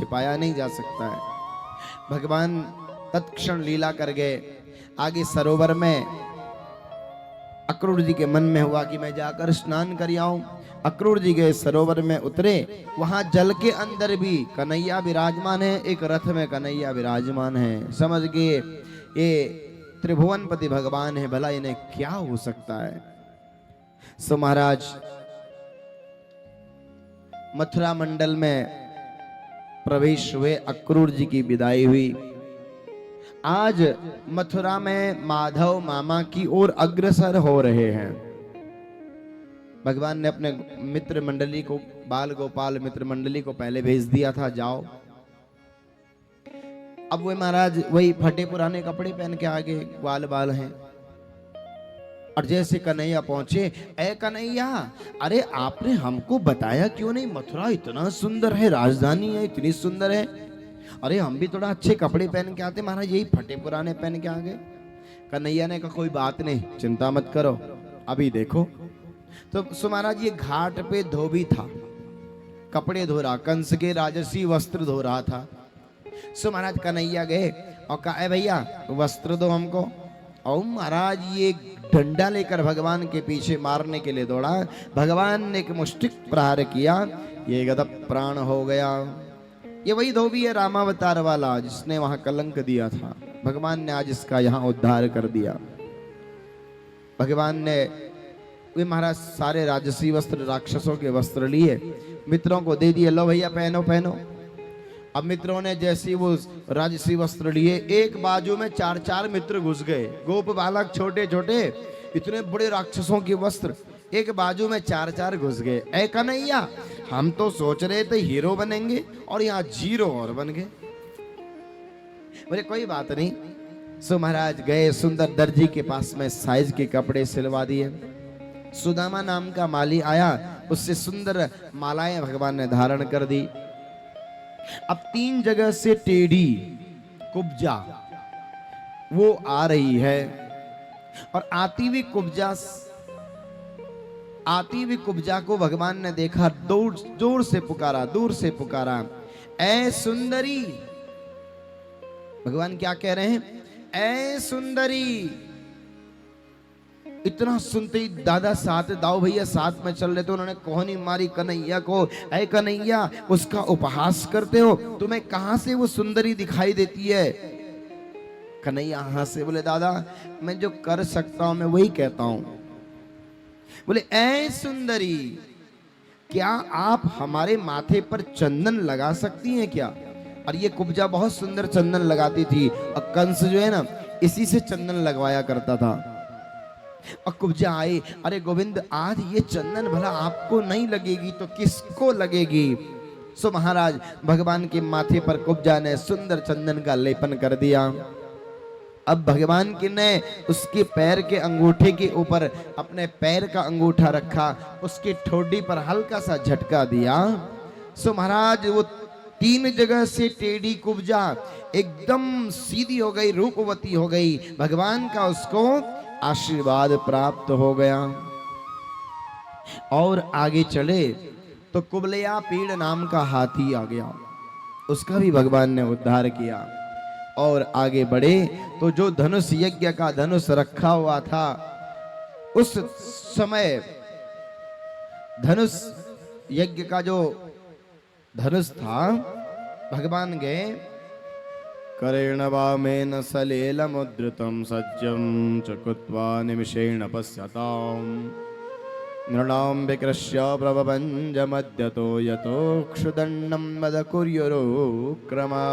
छिपाया नहीं जा सकता है। भगवान तत्क्षण लीला कर गए। आगे सरोवर में अक्रूर जी के मन में हुआ कि मैं जाकर स्नान कर आऊं। अक्रूर जी गए, सरोवर में उतरे। वहां जल के अंदर भी कन्हैया विराजमान है, एक रथ में कन्हैया विराजमान है। समझ गए ये त्रिभुवनपति भगवान है, भला इन्हें क्या हो सकता है। सो महाराज मथुरा मंडल में प्रवेश हुए, अक्रूर जी की विदाई हुई। आज मथुरा में माधव मामा की ओर अग्रसर हो रहे हैं। भगवान ने अपने मित्र मंडली को, बाल गोपाल मित्र मंडली को पहले भेज दिया था, जाओ। अब वे महाराज वही फटे पुराने कपड़े पहन के आगे ग्वाल बाल हैं। और जैसे कन्हैया पहुंचे, ए कन्हैया, अरे आपने हमको बताया क्यों नहीं? मथुरा इतना सुंदर है, राजधानी है, इतनी सुंदर है। अरे हम भी थोड़ा अच्छे कपड़े पहन के आते, महाराज यही फटे पुराने पहन के आ गए। कन्हैया ने कहा कोई बात नहीं, चिंता मत करो, अभी देखो। तो सो महाराज ये घाट पे धोबी था, कपड़े धो रहा, कंस के राजसी वस्त्र धो रहा था। सो महाराज कन्हैया गए और कहा भैया वस्त्र दो हमको। और महाराज ये डंडा लेकर भगवान के पीछे मारने के लिए दौड़ा। भगवान ने एक मुष्टिक प्रहार किया, ये गदप प्राण हो गया। ये वही धोबी है रामावतार वाला, जिसने वहां कलंक दिया था। भगवान ने आज इसका यहां उद्धार कर दिया। भगवान ने वे महाराज सारे राजसी वस्त्र, राक्षसों के वस्त्र लिए, मित्रों को दे दिए, लो भैया पहनो पहनो। अब मित्रों ने जैसे वो राजसी वस्त्र लिए, एक बाजू में चार चार मित्र घुस गए। गोप बालक छोटे छोटे, इतने बड़े राक्षसों के वस्त्र एक बाजू में चार चार घुस गए। ऐ कन्हैया, हम तो सोच रहे थे हीरो बनेंगे और यहाँ जीरो और बन गए। बोले कोई बात नहीं। सो महाराज गए, सुंदर दर्जी के पास में साइज के कपड़े सिलवा दिए। सुदामा नाम का माली आया, उससे सुंदर मालाएं भगवान ने धारण कर दी। अब 3 जगह से टेढ़ी कुब्जा वो आ रही है, और आती हुई कुब्जा को भगवान ने देखा, जोर से पुकारा, दूर से पुकारा, ऐ सुंदरी। भगवान क्या कह रहे हैं? ऐ सुंदरी। इतना सुनते ही दादा साथ, दाऊ भैया साथ में चल रहे थे, उन्होंने कोहनी मारी कन्हैया को। ऐ कन्हैया, उसका उपहास करते हो, तुम्हें कहां से वो सुंदरी दिखाई देती है? कन्हैया हंसे, बोले दादा मैं जो कर सकता हूं मैं वही कहता हूं। बोले ऐ सुंदरी, क्या आप हमारे माथे पर चंदन लगा सकती हैं क्या? और ये कुब्जा बहुत सुंदर चंदन लगाती थी, और कंस जो है ना इसी से चंदन लगवाया करता था। और कुब्जा आई, अरे गोविंद आज ये चंदन भला आपको नहीं लगेगी तो किसको लगेगी? सो महाराज भगवान के माथे पर कुब्जा ने सुंदर चंदन का लेपन कर दिया। अब भगवान की ने उसके पैर के अंगूठे के ऊपर अपने पैर का अंगूठा रखा, उसकी ठोडी पर हल्का सा झटका दिया। सो महाराज वो 3 जगह से टेढ़ी कुब्जा एकदम सीधी हो गई, रूपवती हो गई। भगवान का उसको आशीर्वाद प्राप्त हो गया। और आगे चले तो कुबलया पीड़ नाम का हाथी आ गया, उसका भी भगवान ने उद्धार किया। और आगे बढ़े तो जो धनुष यज्ञ का धनुष रखा हुआ था, उस समय धनुष यज्ञ का जो धनुष था, भगवान गए, करेण वामेन सलेलमुद्रुतं सज्जं चकुत्वा निमिषेण पश्यताम् नृणां विकृष्य प्रभवञ्जमद्यतो यतो क्षुदण्डं वदकुर्युरुक्रमा।